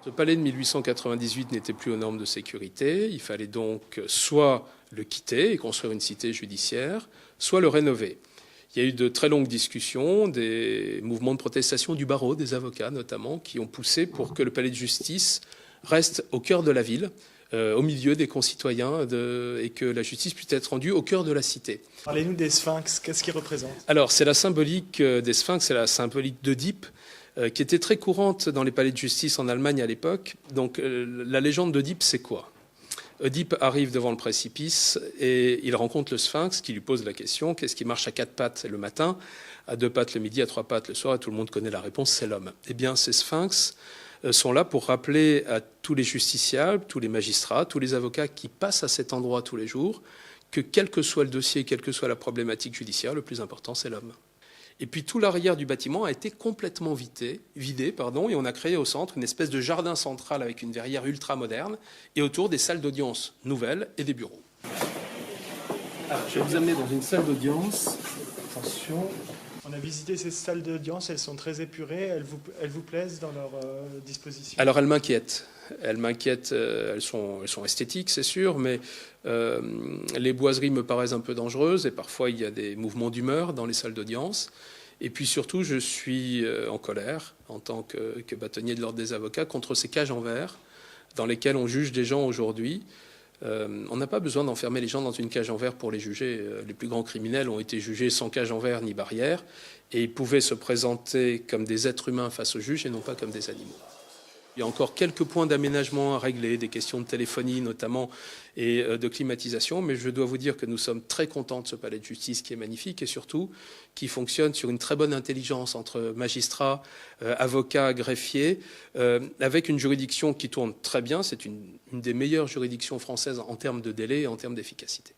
Ce palais de 1898 n'était plus aux normes de sécurité. Il fallait donc soit le quitter et construire une cité judiciaire, soit le rénover. Il y a eu de très longues discussions, des mouvements de protestation du barreau, des avocats notamment, qui ont poussé pour que le palais de justice reste au cœur de la ville, au milieu des concitoyens, et que la justice puisse être rendue au cœur de la cité. Parlez-nous des sphinx, qu'est-ce qu'ils représentent? Alors, c'est la symbolique des sphinx, c'est la symbolique d'Œdipe, qui était très courante dans les palais de justice en Allemagne à l'époque. Donc la légende d'Œdipe, c'est quoi? Oedipe arrive devant le précipice et il rencontre le sphinx qui lui pose la question: qu'est-ce qui marche à 4 pattes le matin, à 2 pattes le midi, à 3 pattes le soir? Et tout le monde connaît la réponse, c'est l'homme. Eh bien, ces sphinx sont là pour rappeler à tous les justiciables, tous les magistrats, tous les avocats qui passent à cet endroit tous les jours que quel que soit le dossier, quelle que soit la problématique judiciaire, le plus important, c'est l'homme. Et puis tout l'arrière du bâtiment a été complètement vidé, et on a créé au centre une espèce de jardin central avec une verrière ultra moderne et autour des salles d'audience nouvelles et des bureaux. Alors, je vais vous amener dans une salle d'audience. Attention. On a visité ces salles d'audience, elles sont très épurées, elles vous plaisent dans leur disposition? Alors elles m'inquiètent. Elles sont esthétiques, c'est sûr, mais les boiseries me paraissent un peu dangereuses et parfois il y a des mouvements d'humeur dans les salles d'audience. Et puis surtout, je suis en colère en tant que bâtonnier de l'Ordre des avocats contre ces cages en verre dans lesquelles on juge des gens aujourd'hui. On n'a pas besoin d'enfermer les gens dans une cage en verre pour les juger. Les plus grands criminels ont été jugés sans cage en verre ni barrière et ils pouvaient se présenter comme des êtres humains face aux juges et non pas comme des animaux. Il y a encore quelques points d'aménagement à régler, des questions de téléphonie notamment et de climatisation, mais je dois vous dire que nous sommes très contents de ce palais de justice qui est magnifique et surtout qui fonctionne sur une très bonne intelligence entre magistrats, avocats, greffiers, avec une juridiction qui tourne très bien. C'est une des meilleures juridictions françaises en termes de délai et en termes d'efficacité.